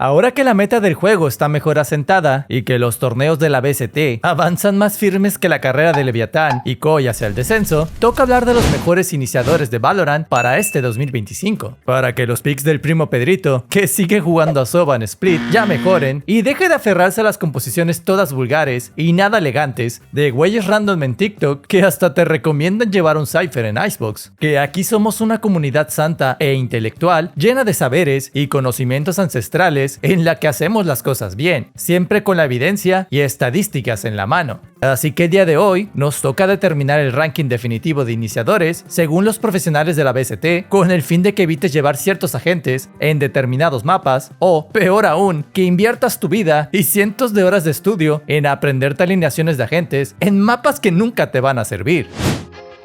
Ahora que la meta del juego está mejor asentada y que los torneos de la BST avanzan más firmes que la carrera de Leviatán y Koi hacia el descenso, toca hablar de los mejores iniciadores de Valorant para este 2025. Para que los picks del primo Pedrito, que sigue jugando a Sova en Split, ya mejoren y deje de aferrarse a las composiciones todas vulgares y nada elegantes de güeyes random en TikTok que hasta te recomiendan llevar un Cypher en Icebox. Que aquí somos una comunidad santa e intelectual llena de saberes y conocimientos ancestrales en la que hacemos las cosas bien, siempre con la evidencia y estadísticas en la mano. Así que el día de hoy nos toca determinar el ranking definitivo de iniciadores según los profesionales de la BST, con el fin de que evites llevar ciertos agentes en determinados mapas o, peor aún, que inviertas tu vida y cientos de horas de estudio en aprenderte alineaciones de agentes en mapas que nunca te van a servir.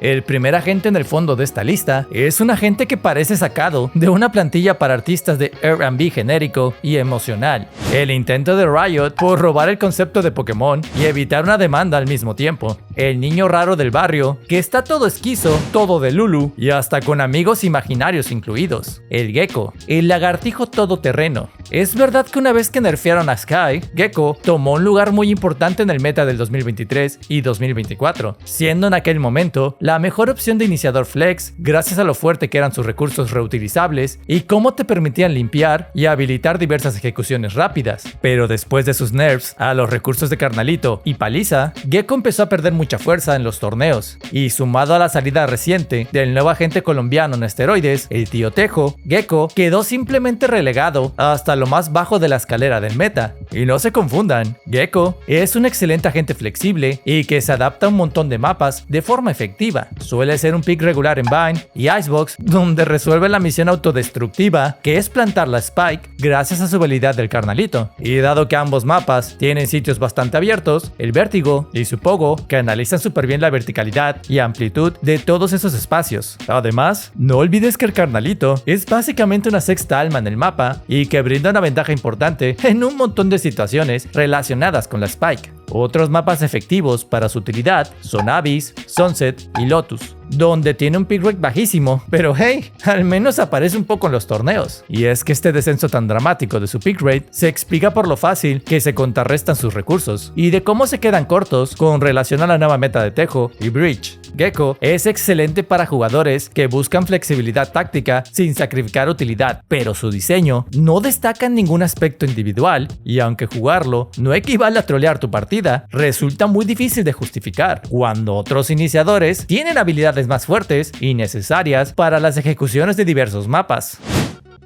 El primer agente en el fondo de esta lista es un agente que parece sacado de una plantilla para artistas de R&B genérico y emocional. El intento de Riot por robar el concepto de Pokémon y evitar una demanda al mismo tiempo. El niño raro del barrio que está todo esquizo, todo de Lulu y hasta con amigos imaginarios incluidos. El Gecko, el lagartijo todoterreno. Es verdad que una vez que nerfearon a Sky, Gecko tomó un lugar muy importante en el meta del 2023 y 2024, siendo en aquel momento la mejor opción de iniciador flex gracias a lo fuerte que eran sus recursos reutilizables y cómo te permitían limpiar y habilitar diversas ejecuciones rápidas. Pero después de sus nerfs a los recursos de Carnalito y Paliza, Gecko empezó a perder mucha fuerza en los torneos, y sumado a la salida reciente del nuevo agente colombiano en esteroides, el Tío Tejo, Gecko quedó simplemente relegado hasta lo más bajo de la escalera del meta. Y no se confundan, Gecko es un excelente agente flexible y que se adapta a un montón de mapas de forma efectiva. Suele ser un pick regular en Vine y Icebox, donde resuelve la misión autodestructiva que es plantar la Spike gracias a su habilidad del Carnalito. Y dado que ambos mapas tienen sitios bastante abiertos, el Vértigo y su Pogo canalizan súper bien la verticalidad y amplitud de todos esos espacios. Además, no olvides que el Carnalito es básicamente una sexta alma en el mapa y que brinda una ventaja importante en un montón de situaciones relacionadas con la Spike. Otros mapas efectivos para su utilidad son Abyss, Sunset y Lotus, donde tiene un pick rate bajísimo, pero hey, al menos aparece un poco en los torneos. Y es que este descenso tan dramático de su pick rate se explica por lo fácil que se contrarrestan sus recursos y de cómo se quedan cortos con relación a la nueva meta de Tejo y Breach. Gecko es excelente para jugadores que buscan flexibilidad táctica sin sacrificar utilidad, pero su diseño no destaca en ningún aspecto individual y aunque jugarlo no equivale a trolear tu partida, resulta muy difícil de justificar, cuando otros iniciadores tienen habilidades más fuertes y necesarias para las ejecuciones de diversos mapas.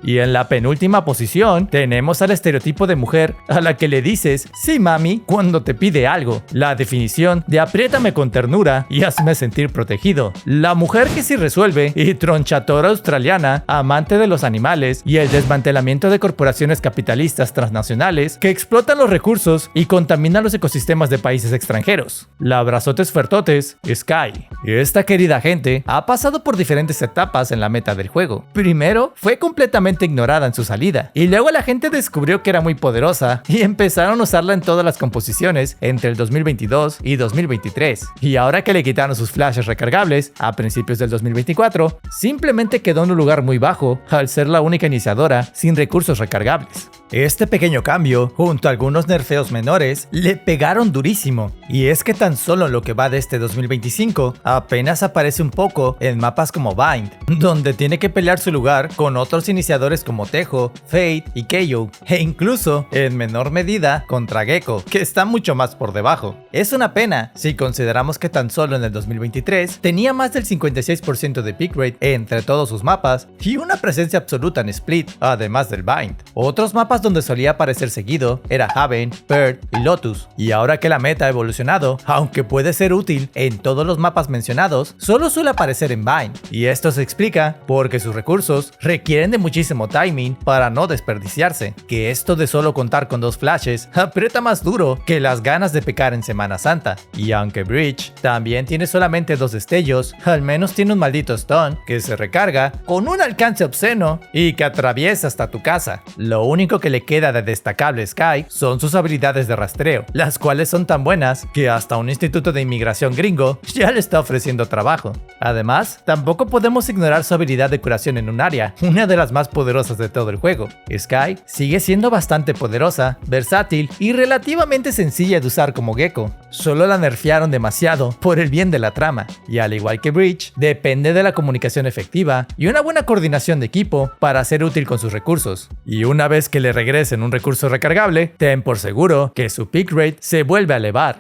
Y en la penúltima posición tenemos al estereotipo de mujer a la que le dices sí mami cuando te pide algo. La definición de apriétame con ternura y hazme sentir protegido. La mujer que sí resuelve y tronchatora australiana, amante de los animales y el desmantelamiento de corporaciones capitalistas transnacionales que explotan los recursos y contaminan los ecosistemas de países extranjeros. La abrazotes fuertotes, Sky. Esta querida gente ha pasado por diferentes etapas en la meta del juego. Primero fue completamente ignorada en su salida, y luego la gente descubrió que era muy poderosa y empezaron a usarla en todas las composiciones entre el 2022 y 2023. Y ahora que le quitaron sus flashes recargables a principios del 2024, simplemente quedó en un lugar muy bajo al ser la única iniciadora sin recursos recargables. Este pequeño cambio, junto a algunos nerfeos menores, le pegaron durísimo, y es que tan solo en lo que va de este 2025, apenas aparece un poco en mapas como Bind, donde tiene que pelear su lugar con otros iniciadores como Tejo, Fate y KO, e incluso, en menor medida, contra Gecko, que está mucho más por debajo. Es una pena si consideramos que tan solo en el 2023 tenía más del 56% de pick rate entre todos sus mapas y una presencia absoluta en Split, además del Bind. Otros mapas donde solía aparecer seguido era Haven, Pearl y Lotus, y ahora que la meta ha evolucionado, aunque puede ser útil en todos los mapas mencionados, solo suele aparecer en Bind, y esto se explica porque sus recursos requieren de muchísimo timing para no desperdiciarse, que esto de solo contar con 2 flashes aprieta más duro que las ganas de pecar en Semana Santa. Y aunque Breach también tiene solamente 2 destellos, al menos tiene un maldito stun que se recarga con un alcance obsceno y que atraviesa hasta tu casa. Lo único que le queda de destacable a Sky son sus habilidades de rastreo, las cuales son tan buenas que hasta un instituto de inmigración gringo ya le está ofreciendo trabajo. Además, tampoco podemos ignorar su habilidad de curación en un área, una de las más poderosas de todo el juego. Skye sigue siendo bastante poderosa, versátil y relativamente sencilla de usar como Gecko. Solo la nerfearon demasiado por el bien de la trama, y al igual que Breach, depende de la comunicación efectiva y una buena coordinación de equipo para ser útil con sus recursos. Y una vez que le regresen un recurso recargable, ten por seguro que su pick rate se vuelve a elevar.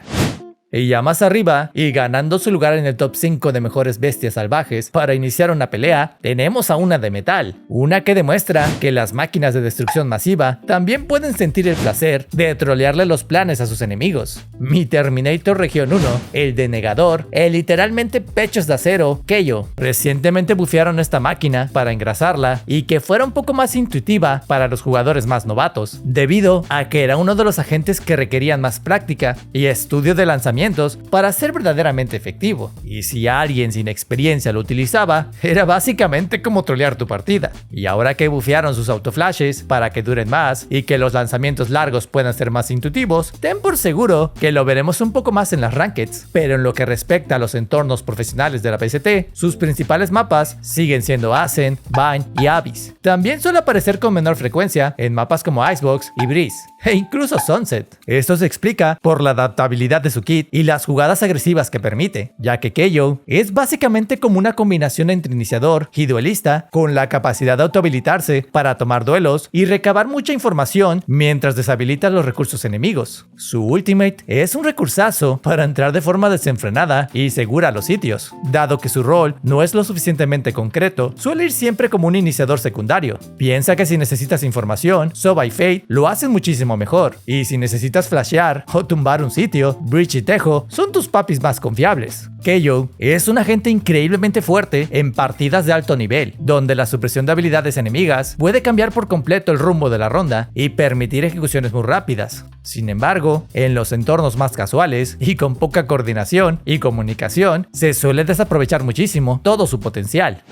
Y ya más arriba, y ganando su lugar en el top 5 de mejores bestias salvajes para iniciar una pelea, tenemos a una de metal, una que demuestra que las máquinas de destrucción masiva también pueden sentir el placer de trolearle los planes a sus enemigos. Mi Terminator Región 1, el Denegador, el literalmente pechos de acero, Keio, recientemente bufearon esta máquina para engrasarla y que fuera un poco más intuitiva para los jugadores más novatos, debido a que era uno de los agentes que requerían más práctica y estudio de lanzamiento para ser verdaderamente efectivo, y si alguien sin experiencia lo utilizaba, era básicamente como trolear tu partida. Y ahora que bufearon sus autoflashes para que duren más y que los lanzamientos largos puedan ser más intuitivos, ten por seguro que lo veremos un poco más en las rankeds. Pero en lo que respecta a los entornos profesionales de la PST, sus principales mapas siguen siendo Ascent, Vine y Abyss. También suele aparecer con menor frecuencia en mapas como Icebox y Breeze, e incluso Sunset. Esto se explica por la adaptabilidad de su kit y las jugadas agresivas que permite, ya que Keio es básicamente como una combinación entre iniciador y duelista, con la capacidad de autohabilitarse para tomar duelos y recabar mucha información mientras deshabilita los recursos enemigos. Su ultimate es un recursazo para entrar de forma desenfrenada y segura a los sitios. Dado que su rol no es lo suficientemente concreto, suele ir siempre como un iniciador secundario. Piensa que si necesitas información, Sova y Fate lo hacen muchísimo mejor, y si necesitas flashear o tumbar un sitio, Breach y Tejo son tus papis más confiables. Keio es un agente increíblemente fuerte en partidas de alto nivel, donde la supresión de habilidades enemigas puede cambiar por completo el rumbo de la ronda y permitir ejecuciones muy rápidas. Sin embargo, en los entornos más casuales y con poca coordinación y comunicación, se suele desaprovechar muchísimo todo su potencial.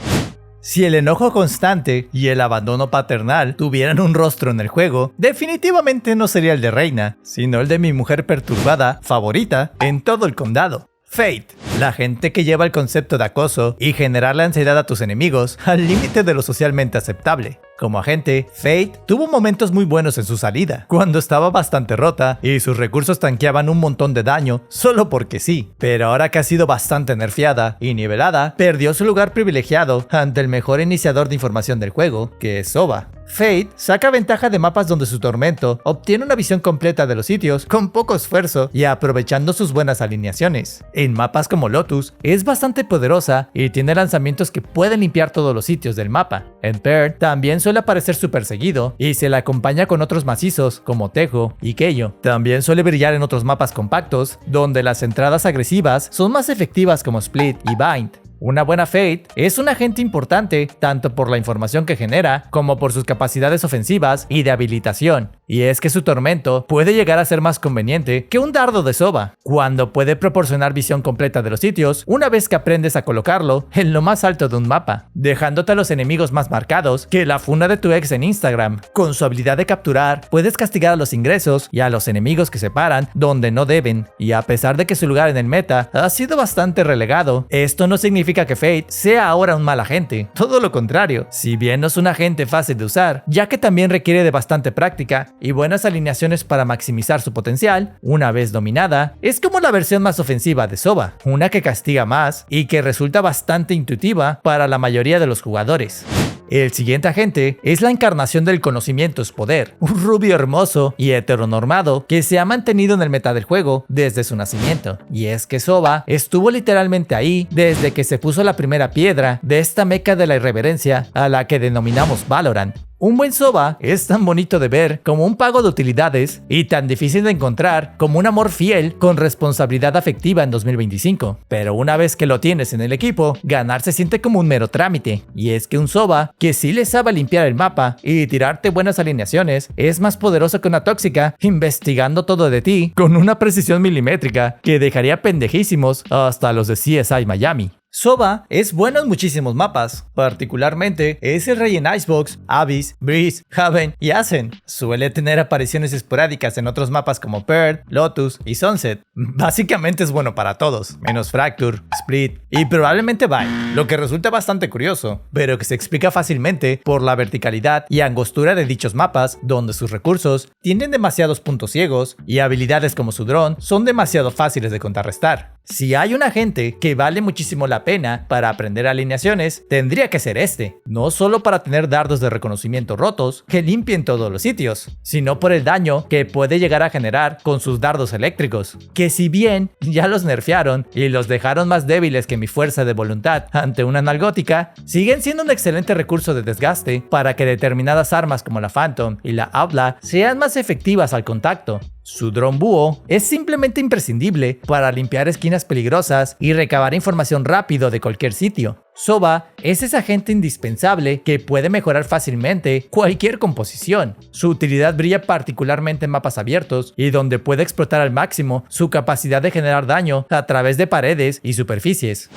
Si el enojo constante y el abandono paternal tuvieran un rostro en el juego, definitivamente no sería el de Reina, sino el de mi mujer perturbada favorita en todo el condado. Fate, la gente que lleva el concepto de acoso y generar la ansiedad a tus enemigos al límite de lo socialmente aceptable. Como agente, Fate tuvo momentos muy buenos en su salida, cuando estaba bastante rota y sus recursos tanqueaban un montón de daño solo porque sí. Pero ahora que ha sido bastante nerfeada y nivelada, perdió su lugar privilegiado ante el mejor iniciador de información del juego, que es Sova. Fate saca ventaja de mapas donde su tormento obtiene una visión completa de los sitios con poco esfuerzo y aprovechando sus buenas alineaciones. En mapas como Lotus es bastante poderosa y tiene lanzamientos que pueden limpiar todos los sitios del mapa. En Pearl también suele aparecer súper seguido y se la acompaña con otros macizos como Tejo y Keio. También suele brillar en otros mapas compactos donde las entradas agresivas son más efectivas como Split y Bind. Una buena Fate es un agente importante tanto por la información que genera como por sus capacidades ofensivas y de habilitación. Y es que su tormento puede llegar a ser más conveniente que un dardo de Sova, cuando puede proporcionar visión completa de los sitios una vez que aprendes a colocarlo en lo más alto de un mapa, dejándote a los enemigos más marcados que la funda de tu ex en Instagram. Con su habilidad de capturar, puedes castigar a los ingresos y a los enemigos que se paran donde no deben, y a pesar de que su lugar en el meta ha sido bastante relegado, esto no significa que Fate sea ahora un mal agente, todo lo contrario. Si bien no es un agente fácil de usar, ya que también requiere de bastante práctica y buenas alineaciones para maximizar su potencial, una vez dominada, es como la versión más ofensiva de Sova, una que castiga más y que resulta bastante intuitiva para la mayoría de los jugadores. El siguiente agente es la encarnación del conocimiento es poder, un rubio hermoso y heteronormado que se ha mantenido en el meta del juego desde su nacimiento. Y es que Sova estuvo literalmente ahí desde que se puso la primera piedra de esta meca de la irreverencia a la que denominamos Valorant. Un buen Sova es tan bonito de ver como un pago de utilidades y tan difícil de encontrar como un amor fiel con responsabilidad afectiva en 2025. Pero una vez que lo tienes en el equipo, ganar se siente como un mero trámite. Y es que un Sova que sí le sabe limpiar el mapa y tirarte buenas alineaciones es más poderoso que una tóxica investigando todo de ti con una precisión milimétrica que dejaría pendejísimos hasta los de CSI Miami. Soba es bueno en muchísimos mapas, particularmente es el rey en Icebox, Abyss, Breeze, Haven y Ascent. Suele tener apariciones esporádicas en otros mapas como Pearl, Lotus y Sunset. Básicamente es bueno para todos, menos Fracture, Split y probablemente Vine, lo que resulta bastante curioso, pero que se explica fácilmente por la verticalidad y angostura de dichos mapas, donde sus recursos tienen demasiados puntos ciegos y habilidades como su dron son demasiado fáciles de contrarrestar. Si hay un agente que vale muchísimo la pena para aprender alineaciones, tendría que ser este, no solo para tener dardos de reconocimiento rotos que limpien todos los sitios, sino por el daño que puede llegar a generar con sus dardos eléctricos, que si bien ya los nerfearon y los dejaron más débiles que mi fuerza de voluntad ante una nalgótica, siguen siendo un excelente recurso de desgaste para que determinadas armas como la Phantom y la Outlaw sean más efectivas al contacto. Su dron búho es simplemente imprescindible para limpiar esquinas peligrosas y recabar información rápido de cualquier sitio. Soba es ese agente indispensable que puede mejorar fácilmente cualquier composición. Su utilidad brilla particularmente en mapas abiertos y donde puede explotar al máximo su capacidad de generar daño a través de paredes y superficies.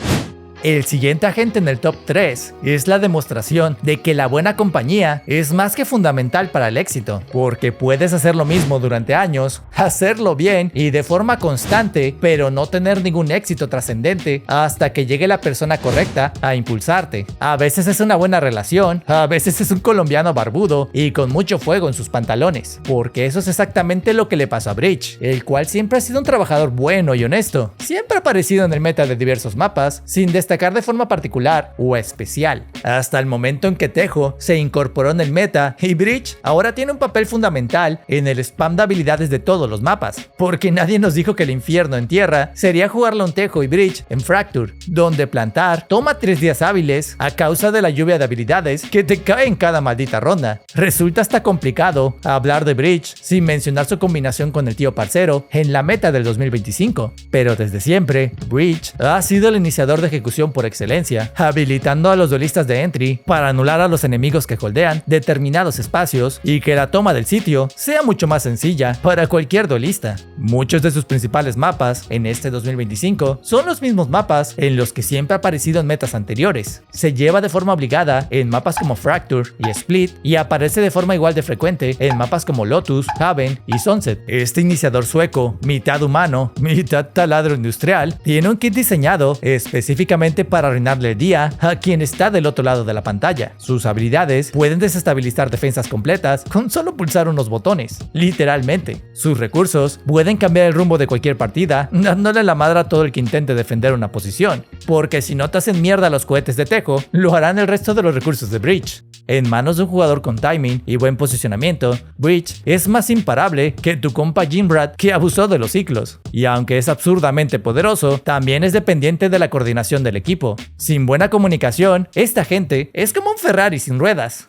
El siguiente agente en el top 3 es la demostración de que la buena compañía es más que fundamental para el éxito, porque puedes hacer lo mismo durante años, hacerlo bien y de forma constante, pero no tener ningún éxito trascendente hasta que llegue la persona correcta a impulsarte. A veces es una buena relación, a veces es un colombiano barbudo y con mucho fuego en sus pantalones, porque eso es exactamente lo que le pasó a Breach, el cual siempre ha sido un trabajador bueno y honesto, siempre ha aparecido en el meta de diversos mapas, sin destacar de forma particular o especial, hasta el momento en que Tejo se incorporó en el meta y Breach ahora tiene un papel fundamental en el spam de habilidades de todos los mapas, porque nadie nos dijo que el infierno en tierra sería jugarle a un Tejo y Breach en Fracture, donde plantar toma 3 días hábiles a causa de la lluvia de habilidades que te cae en cada maldita ronda. Resulta hasta complicado hablar de Breach sin mencionar su combinación con el tío parcero en la meta del 2025, pero desde siempre Breach ha sido el iniciador de ejecución por excelencia, habilitando a los duelistas de entry para anular a los enemigos que holdean determinados espacios y que la toma del sitio sea mucho más sencilla para cualquier duelista. Muchos de sus principales mapas en este 2025 son los mismos mapas en los que siempre ha aparecido en metas anteriores. Se lleva de forma obligada en mapas como Fracture y Split y aparece de forma igual de frecuente en mapas como Lotus, Haven y Sunset. Este iniciador sueco, mitad humano, mitad taladro industrial, tiene un kit diseñado específicamente para arruinarle el día a quien está del otro lado de la pantalla. Sus habilidades pueden desestabilizar defensas completas con solo pulsar unos botones, literalmente. Sus recursos pueden cambiar el rumbo de cualquier partida, dándole la madre a todo el que intente defender una posición, porque si no te hacen mierda los cohetes de Tejo, lo harán el resto de los recursos de Breach. En manos de un jugador con timing y buen posicionamiento, Breach es más imparable que tu compa Jimbrad que abusó de los ciclos. Y aunque es absurdamente poderoso, también es dependiente de la coordinación del equipo. Sin buena comunicación, esta gente es como un Ferrari sin ruedas.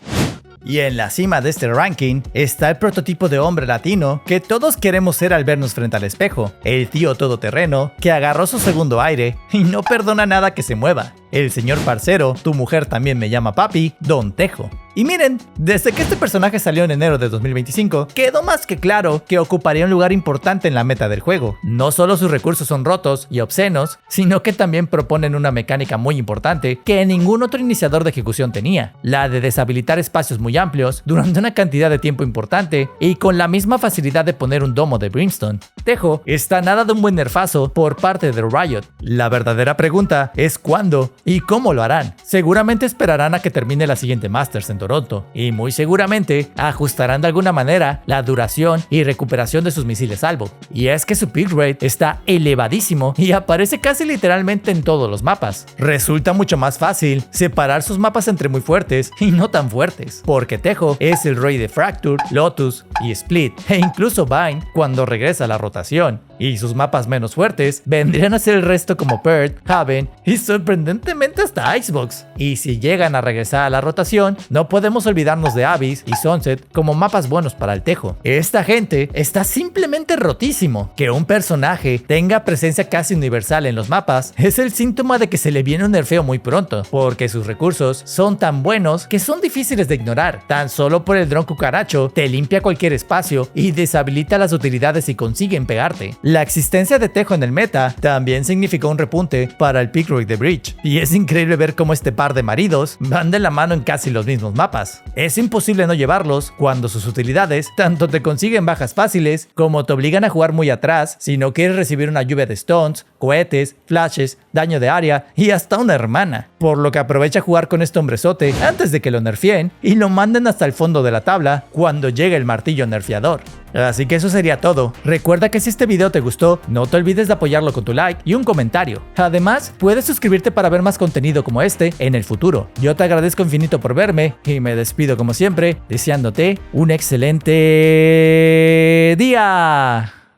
Y en la cima de este ranking está el prototipo de hombre latino que todos queremos ser al vernos frente al espejo, el tío todoterreno que agarró su segundo aire y no perdona nada que se mueva. El señor parcero, tu mujer también me llama papi, Don Tejo. Y miren, desde que este personaje salió en enero de 2025, quedó más que claro que ocuparía un lugar importante en la meta del juego. No solo sus recursos son rotos y obscenos, sino que también proponen una mecánica muy importante que ningún otro iniciador de ejecución tenía, la de deshabilitar espacios muy amplios durante una cantidad de tiempo importante y con la misma facilidad de poner un domo de Brimstone. Tejo está nada de un buen nerfazo por parte de Riot. La verdadera pregunta es cuándo y cómo lo harán. Seguramente esperarán a que termine la siguiente Masters en Toronto y muy seguramente ajustarán de alguna manera la duración y recuperación de sus misiles salvo. Y es que su pick rate está elevadísimo y aparece casi literalmente en todos los mapas. Resulta mucho más fácil separar sus mapas entre muy fuertes y no tan fuertes, porque Tejo es el rey de Fracture, Lotus y Split, e incluso Vine cuando regresa a la rotación. Y sus mapas menos fuertes vendrían a ser el resto como Pearl, Haven y sorprendentemente hasta Icebox. Y si llegan a regresar a la rotación, no podemos olvidarnos de Abyss y Sunset como mapas buenos para el Tejo. Esta gente está simplemente rotísimo. Que un personaje tenga presencia casi universal en los mapas es el síntoma de que se le viene un nerfeo muy pronto, porque sus recursos son tan buenos que son difíciles de ignorar. Tan solo por el dron cucaracho te limpia cualquier espacio y deshabilita las utilidades si consiguen pegarte. La existencia de Tejo en el meta también significó un repunte para el Pickroyd de Breach, y es increíble ver cómo este par de maridos van de la mano en casi los mismos mapas. Es imposible no llevarlos cuando sus utilidades tanto te consiguen bajas fáciles como te obligan a jugar muy atrás si no quieres recibir una lluvia de stuns, cohetes, flashes, daño de área y hasta una hermana. Por lo que aprovecha jugar con este hombrezote antes de que lo nerfeen y lo manden hasta el fondo de la tabla cuando llegue el martillo nerfeador. Así que eso sería todo. Recuerda que si este video te gustó, no te olvides de apoyarlo con tu like y un comentario. Además, puedes suscribirte para ver más contenido como este en el futuro. Yo te agradezco infinito por verme y me despido como siempre, deseándote un excelente día.